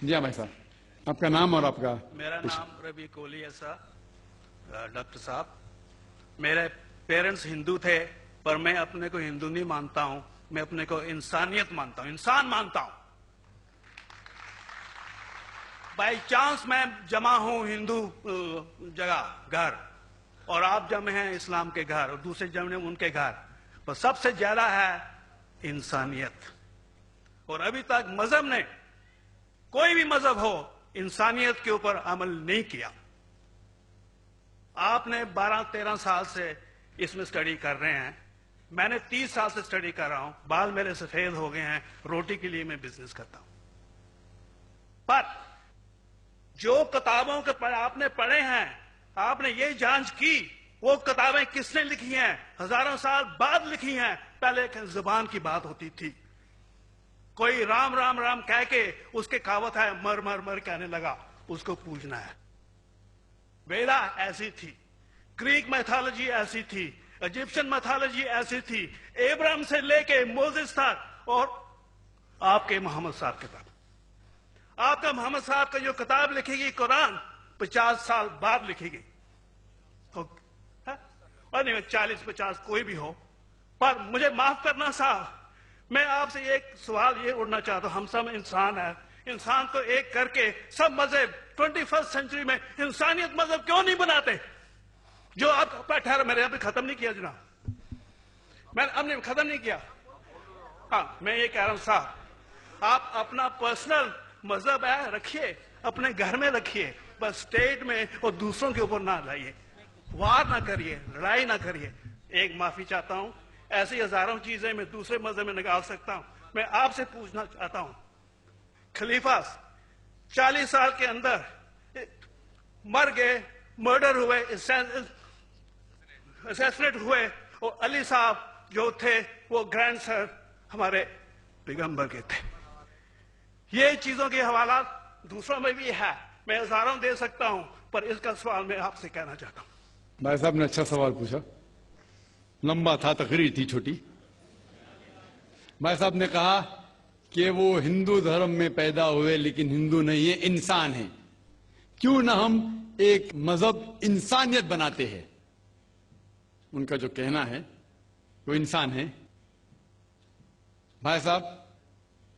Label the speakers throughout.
Speaker 1: جی ہاں بھائی صاحب، آپ کا نام اور آپ کا؟
Speaker 2: میرا نام ربی کولی ہے صاحب۔ ڈاکٹر صاحب، میرے پیرنٹس ہندو تھے، پر میں اپنے کو ہندو نہیں مانتا ہوں، میں اپنے کو انسانیت مانتا ہوں، انسان مانتا ہوں۔ بائی چانس میں جمع ہوں ہندو جگہ گھر، اور آپ جمع ہیں اسلام کے گھر، اور دوسرے جمع ہیں ان کے گھر، پر سب سے زیادہ ہے انسانیت۔ اور ابھی تک مذہب نے، کوئی بھی مذہب ہو، انسانیت کے اوپر عمل نہیں کیا۔ آپ نے 12-13 سال سے اس میں سٹڈی کر رہے ہیں، میں نے 30 سال سے سٹڈی کر رہا ہوں، بال میرے سفید ہو گئے ہیں، روٹی کے لیے میں بزنس کرتا ہوں۔ پر جو کتابوں کے آپ نے پڑھے ہیں، آپ نے یہ جانچ کی وہ کتابیں کس نے لکھی ہیں؟ ہزاروں سال بعد لکھی ہیں، پہلے ایک زبان کی بات ہوتی تھی، کوئی رام رام رام کہہ کے اس کے کہاوت ہے مر مر مر کہنے لگا، اس کو پوجنا ہے۔ ویدا ایسی تھی، گریک میتھالوجی ایسی تھی، ایجپشن میتھالوجی ایسی تھی، ابراہیم سے لے کے موزس تک، اور آپ کے محمد صاحب کے تک۔ آپ کا محمد صاحب کا جو کتاب لکھے گی قرآن 50 سال بعد لکھے گی، اور نہیں 40-50 کوئی بھی ہو۔ پر مجھے معاف کرنا صاحب، میں آپ سے ایک سوال یہ اڑنا چاہتا ہوں، ہم سب انسان ہیں، انسان کو ایک کر کے سب مذہب 21 سینچری میں انسانیت مذہب کیوں نہیں بناتے؟ جو آپ ٹھہرا، میں نے ابھی ختم نہیں کیا جناب، میں نے اب نے ختم نہیں کیا۔ ہاں، میں یہ کہہ رہا ہوں صاحب، آپ اپنا پرسنل مذہب ہے رکھیے، اپنے گھر میں رکھیے، بس اسٹیٹ میں اور دوسروں کے اوپر نہ لائیے، وار نہ کریے، لڑائی نہ کریے۔ ایک معافی چاہتا ہوں، ایسی ہزاروں چیزیں میں دوسرے مذہب میں نکال سکتا ہوں۔ میں آپ سے پوچھنا چاہتا ہوں، خلیفہ 40 سال کے اندر مر گئے، مرڈر ہوئے، اسیسنیٹ ہوئے، اور علی صاحب جو تھے وہ گرینڈ سر ہمارے پیغمبر کے تھے۔ یہ چیزوں کے حوالات دوسروں میں بھی ہے، میں ہزاروں دے سکتا ہوں، پر اس کا سوال میں آپ سے کہنا چاہتا ہوں۔
Speaker 1: بھائی صاحب نے اچھا سوال پوچھا، لمبا تھا، تقریر تھی چھوٹی۔ بھائی صاحب نے کہا کہ وہ ہندو دھرم میں پیدا ہوئے لیکن ہندو نہیں ہے، انسان ہیں، کیوں نہ ہم ایک مذہب انسانیت بناتے ہیں؟ ان کا جو کہنا ہے وہ انسان ہے۔ بھائی صاحب،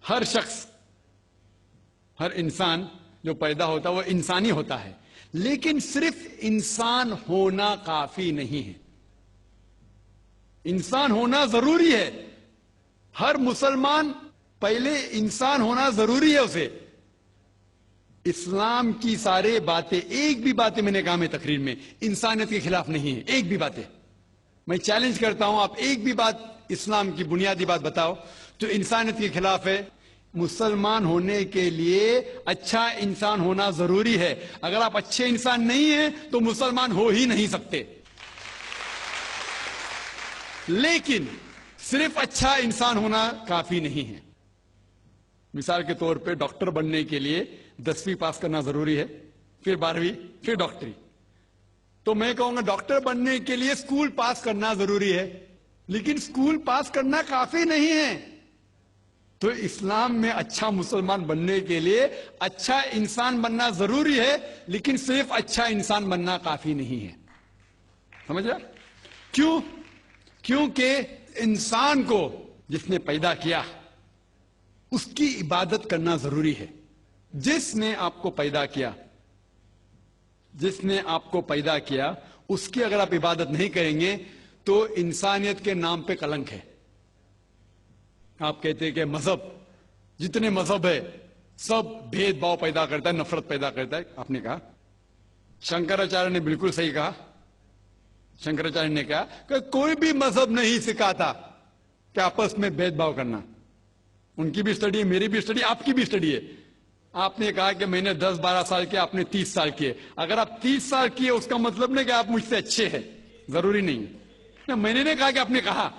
Speaker 1: ہر شخص، ہر انسان جو پیدا ہوتا ہے وہ انسانی ہوتا ہے، لیکن صرف انسان ہونا کافی نہیں ہے، انسان ہونا ضروری ہے۔ ہر مسلمان پہلے انسان ہونا ضروری ہے اسے۔ اسلام کی سارے باتیں، ایک بھی باتیں میں نے کہا میں تقریر میں انسانیت کے خلاف نہیں ہے، ایک بھی باتیں۔ میں چیلنج کرتا ہوں، آپ ایک بھی بات اسلام کی بنیادی بات بتاؤ تو انسانیت کے خلاف ہے۔ مسلمان ہونے کے لیے اچھا انسان ہونا ضروری ہے، اگر آپ اچھے انسان نہیں ہیں تو مسلمان ہو ہی نہیں سکتے۔ لیکن صرف اچھا انسان ہونا کافی نہیں ہے۔ مثال کے طور پہ ڈاکٹر بننے کے لیے 10ویں پاس کرنا ضروری ہے، پھر 12ویں، پھر ڈاکٹری۔ تو میں کہوں گا ڈاکٹر بننے کے لیے اسکول پاس کرنا ضروری ہے، لیکن اسکول پاس کرنا کافی نہیں ہے۔ تو اسلام میں اچھا مسلمان بننے کے لیے اچھا انسان بننا ضروری ہے، لیکن صرف اچھا انسان بننا کافی نہیں ہے۔ سمجھ رہے؟ کیوں؟ کیونکہ انسان کو جس نے پیدا کیا اس کی عبادت کرنا ضروری ہے۔ جس نے آپ کو پیدا کیا، جس نے آپ کو پیدا کیا، اس کی اگر آپ عبادت نہیں کریں گے تو انسانیت کے نام پہ کلنک ہے۔ آپ کہتے ہیں کہ مذہب، جتنے مذہب ہے سب بھید بھاؤ پیدا کرتا ہے، نفرت پیدا کرتا ہے۔ آپ نے کہا، شنکراچاریہ نے بالکل صحیح کہا۔ شنکراچاریہ نے کہا کہ کوئی بھی مذہب نہیں سکھاتا کہ آپس میں بھید بھاؤ کرنا۔ ان کی بھی اسٹڈی ہے، میری بھی اسٹڈی، آپ کی بھی اسٹڈی ہے۔ آپ نے کہا کہ میں نے 10-12 سال کیا، آپ نے 30 سال کیے۔ اگر آپ 30 سال کیے اس کا مطلب نہیں کہ آپ مجھ سے اچھے ہیں، ضروری نہیں۔ میں نے نہیں کہا کہ آپ نے کہا،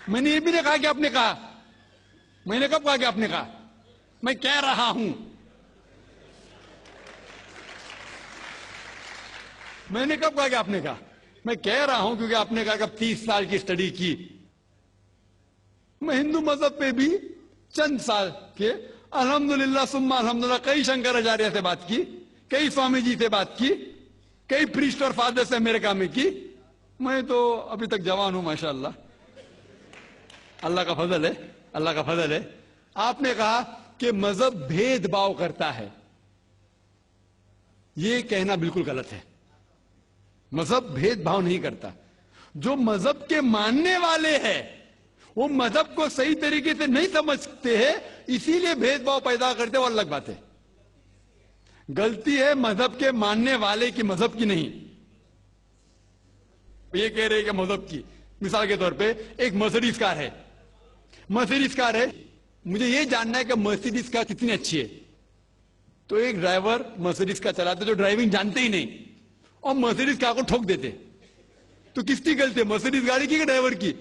Speaker 1: میں نے یہ بھی نہیں کہا کہ آپ نے کہا۔ میں نے کب کہا کہ آپ نے کہا؟ میں کہہ رہا ہوں، میں نے کب کہا کہ آپ نے کہا؟ میں کہہ رہا ہوں کیونکہ آپ نے کہا کہ اب 30 سال کی اسٹڈی کی۔ میں ہندو مذہب پہ بھی چند سال کے الحمدللہ سما الحمدللہ کئی شنکراچاریہ سے بات کی, کئی سوامی جی سے بات کی, کئی پریسٹ اور فادر سے امریکہ میں کی. میں تو ابھی تک جوان ہوں ماشاءاللہ, اللہ کا فضل ہے, اللہ کا فضل ہے. آپ نے کہا کہ مذہب بھید بھاؤ کرتا ہے. یہ کہنا بالکل غلط ہے. مذہب بھید بھاؤ نہیں کرتا. جو مذہب کے ماننے والے ہیں وہ مذہب کو صحیح طریقے سے نہیں سمجھتے ہیں, اسی لیے بھید بھاؤ پیدا کرتے, وہ الگ بات ہے. غلطی ہے مذہب کے ماننے والے کی, مذہب کی نہیں. یہ کہہ رہے کہ مذہب کی, مثال کے طور پہ ایک مرسیڈیز کار ہے, مرسیڈیز کار ہے, مجھے یہ جاننا ہے کہ مرسیڈیز کار کتنی اچھی ہے. تو ایک ڈرائیور مرسیڈیز کار چلاتے جو ڈرائیونگ جانتے ہی نہیں اور مرسیڈیز کار کو ٹھوک دیتے, تو کس کی غلطی ہے, مرسیڈیز گاڑی کی کہ ڈرائیور کی؟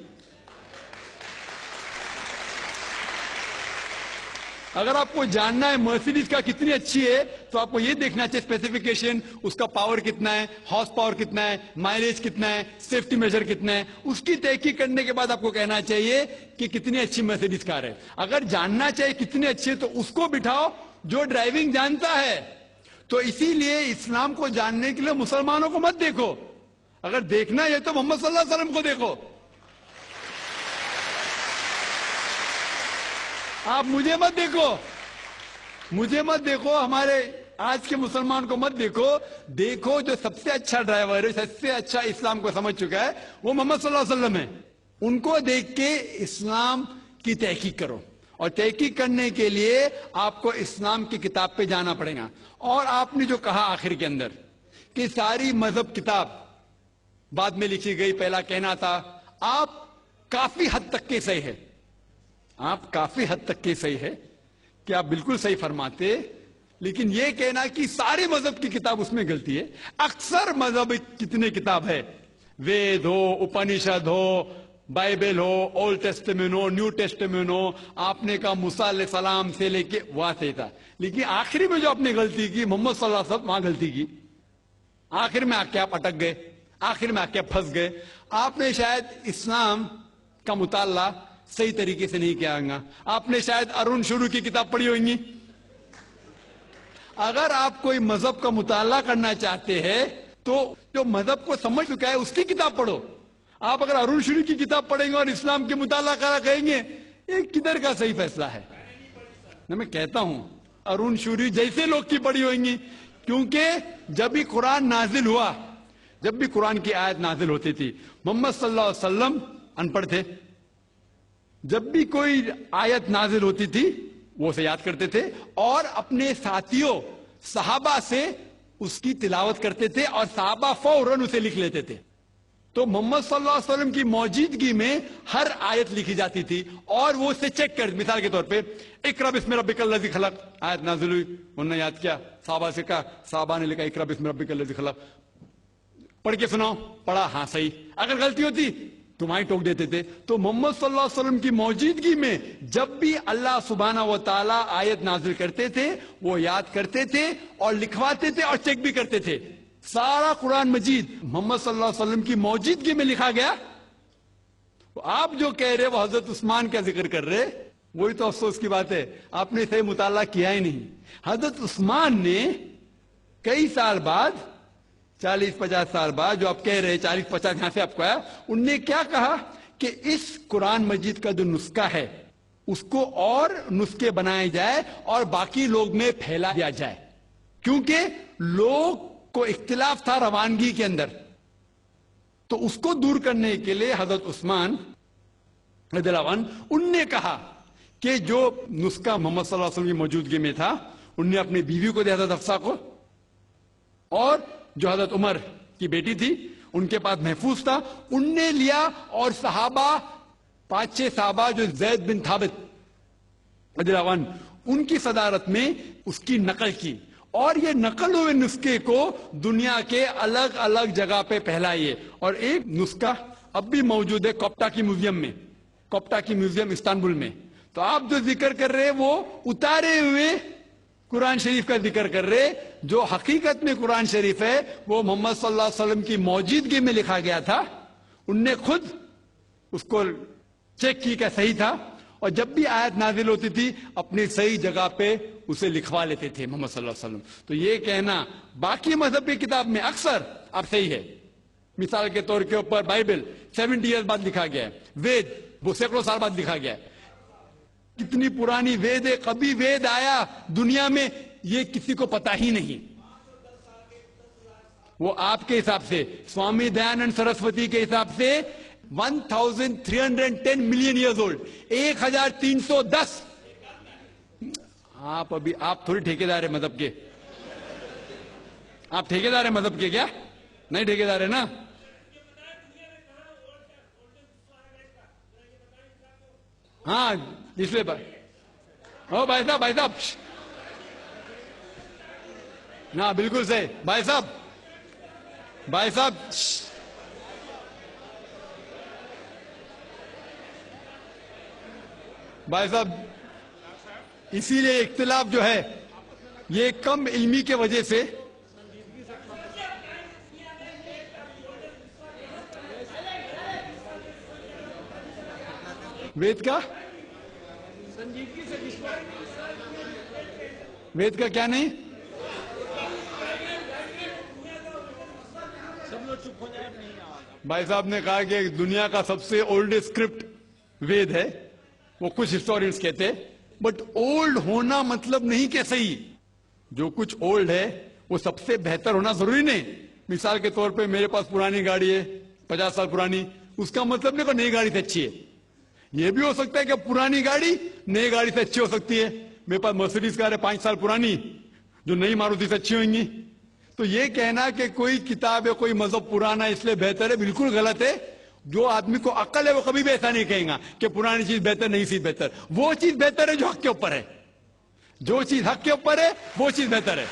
Speaker 1: اگر آپ کو جاننا ہے مرسیڈیز کا کتنی اچھی ہے تو آپ کو یہ دیکھنا چاہیے اسپیسیفیکیشن, اس کا پاور کتنا ہے, ہارس پاور کتنا ہے, مائلیج کتنا ہے, سیفٹی میجر کتنا ہے. اس کی تحقیق کرنے کے بعد آپ کو کہنا چاہیے کہ کتنی اچھی مرسیڈیز کار ہے. اگر جاننا چاہیے کتنی اچھی ہے تو اس کو بٹھاؤ جو ڈرائیونگ جانتا ہے. تو اسی لیے اسلام کو جاننے کے لیے مسلمانوں کو مت دیکھو, اگر دیکھنا ہے تو محمد صلی اللہ علیہ وسلم کو دیکھو. آپ مجھے مت دیکھو, مجھے مت دیکھو, ہمارے آج کے مسلمان کو مت دیکھو. دیکھو جو سب سے اچھا ڈرائیور ہے, سب سے اچھا اسلام کو سمجھ چکا ہے, وہ محمد صلی اللہ علیہ وسلم ہے. ان کو دیکھ کے اسلام کی تحقیق کرو, اور تحقیق کرنے کے لیے آپ کو اسلام کی کتاب پہ جانا پڑے گا. اور آپ نے جو کہا آخر کے اندر کہ ساری مذہب کتاب بعد میں لکھی گئی, پہلا کہنا تھا, آپ کافی حد تک کے صحیح ہے, آپ کافی حد تک کے صحیح ہے کہ آپ بالکل صحیح فرماتے, لیکن یہ کہنا کہ سارے مذہب کی کتاب اس میں غلطی ہے. اکثر مذہب کتنے کتاب ہے, وید ہو, اپنشد ہو, بائبل ہو, اولڈ ٹیسٹمنٹ ہو, نیو ٹیسٹمنٹ ہو, آپ نے کہا موسیٰ علیہ السلام سے لے کے وہاں سے تھا, لیکن آخری میں جو آپ نے غلطی کی محمد صلی اللہ علیہ وسلم, وہاں غلطی کی. آخر میں آ کے آپ اٹک گئے, آخر میں آ کے پھنس گئے. آپ نے شاید اسلام کا مطالعہ صحیح طریقے سے نہیں کیا ہوگا, آپ نے شاید ارون شروع کی کتاب پڑھی ہوگی. اگر آپ کوئی مذہب کا مطالعہ کرنا چاہتے ہیں تو جو مذہب کو سمجھ چکا ہے اس کی کتاب پڑھو. آپ اگر ارون شروع کی کتاب پڑھیں گے اور اسلام کے مطالعہ کرا کہیں گے, یہ کدھر کا صحیح فیصلہ ہے؟ میں کہتا ہوں ارون شوری جیسے لوگ کی پڑھی ہوئیں گی, کیونکہ جب بھی قرآن نازل ہوا, جب بھی قرآن کی آیت نازل ہوتی تھی, محمد صلی اللہ علیہ وسلم ان پڑھ تھے. جب بھی کوئی آیت نازل ہوتی تھی وہ اسے یاد کرتے تھے اور اپنے ساتھیوں صحابہ سے اس کی تلاوت کرتے تھے, اور صحابہ فوراً اسے لکھ لیتے تھے. تو محمد صلی اللہ علیہ وسلم کی موجودگی میں ہر آیت لکھی جاتی تھی اور وہ اسے چیک کر, مثال کے طور پہ اقرا بسم ربک الذی خلق آیت نازل ہوئی, انہوں نے یاد کیا, صحابہ سے کہا, صحابہ نے لکھا اقرا بسم ربک الذی خلق, پڑھ کے سناؤ, پڑھا, ہاں صحیح. اگر غلطی ہوتی تمہاری ٹوک دیتے تھے. تو محمد صلی اللہ علیہ وسلم کی موجودگی میں جب بھی اللہ سبحانہ و تعالیٰ آیت نازل کرتے تھے وہ یاد کرتے تھے اور لکھواتے تھے اور چیک بھی کرتے تھے. سارا قرآن مجید محمد صلی اللہ علیہ وسلم کی موجودگی میں لکھا گیا. آپ جو کہہ رہے وہ حضرت عثمان کا ذکر کر رہے, وہی تو افسوس کی بات ہے, آپ نے صحیح مطالعہ کیا ہی نہیں. حضرت عثمان نے کئی سال بعد, 40-50 سال بعد, جو آپ کہہ رہے 40-50 یہاں سے آپ کو آیا, ان نے کیا کہا کہ اس قرآن مجید کا جو نسخہ ہے اس کو اور نسخے بنائے جائے اور باقی لوگ میں پھیلا دیا جائے, کیونکہ لوگ کو اختلاف تھا روانگی کے اندر. تو اس کو دور کرنے کے لیے حضرت عثمان رضی اللہ عنہ ان نے کہا کہ جو نسخہ محمد صلی اللہ علیہ وسلم کی موجودگی میں تھا ان نے اپنی بیوی کو دیا, حضرت حفصہ کو, اور جو حضرت عمر کی بیٹی تھی ان کے پاس محفوظ تھا, ان نے لیا, اور صحابہ 5-6 صحابہ جو زید بن ثابت رضی اللہ عنہ ان کی صدارت میں اس کی نقل کی, اور یہ نقل ہوئے نسخے کو دنیا کے الگ الگ جگہ پہ پھیلائیے. اور ایک نسخہ اب بھی موجود ہے کوپٹا کی میوزیم میں, کوپٹا کی میوزیم استنبول میں. تو آپ جو ذکر کر رہے وہ اتارے ہوئے قرآن شریف کا ذکر کر رہے, جو حقیقت میں قرآن شریف ہے وہ محمد صلی اللہ علیہ وسلم کی موجودگی میں لکھا گیا تھا. ان نے خود اس کو چیک کی کہ صحیح تھا, اور جب بھی آیت نازل ہوتی تھی اپنی صحیح جگہ پہ اسے لکھوا لیتے تھے محمد صلی اللہ علیہ وسلم. تو یہ کہنا باقی مذہب کی کتاب میں اکثر اب صحیح ہے. مثال کے طور کے اوپر بائبل 70 ایئر بعد لکھا گیا ہے, وید وہ سینکڑوں سال بعد لکھا گیا ہے. کتنی پرانی وید ہے, کبھی وید آیا دنیا میں یہ کسی کو پتا ہی نہیں. وہ آپ کے حساب سے سوامی دیانند سرسوتی کے حساب سے 1310 ملین ایئرز اولڈ, 1310. آپ تھوڑی ٹھیکیدار ہے مذہب کے, آپ ٹھیکیدار ہیں مذہب کے کیا؟ نہیں ٹھیکیدار ہے نا. ہاں اس لیے بھائی صاحب نا بالکل صحیح. بھائی صاحب اسی لیے اختلاف جو ہے یہ کم علمی کے وجہ سے وید کا کیا نہیں. بھائی صاحب نے کہا کہ دنیا کا سب سے اولڈ اسکرپٹ وید ہے, وہ کچھ ہسٹورینز کہتے, بٹ اولڈ ہونا مطلب نہیں کہ صحیح. جو کچھ اولڈ ہے وہ سب سے بہتر ہونا ضروری نہیں. مثال کے طور پہ میرے پاس پرانی گاڑی ہے 50 سال پرانی, اس کا مطلب نہیں کہ نئی گاڑی سے اچھی ہے. یہ بھی ہو سکتا ہے کہ پرانی گاڑی نئی گاڑی سے اچھی ہو سکتی ہے. میرے پاس مرسیڈیز کار ہے 5 سال پرانی جو نئی ماروتی سے اچھی ہوئیں گی. تو یہ کہنا کہ کوئی کتاب ہے کوئی مذہب پرانا اس لیے بہتر ہے بالکل غلط ہے. جو آدمی کو عقل ہے وہ کبھی بھی ایسا نہیں کہیں گا کہ پرانی چیز بہتر نئی چیز بہتر. وہ چیز بہتر ہے جو حق کے اوپر ہے, جو چیز حق کے اوپر ہے وہ چیز بہتر ہے.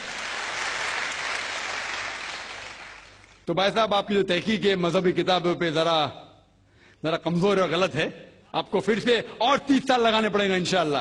Speaker 1: تو بھائی صاحب آپ کی جو تحقیق ہے مذہبی کتابوں پہ ذرا کمزور اور غلط ہے. آپ کو پھر سے اور 30 سال لگانے پڑیں گے انشاءاللہ.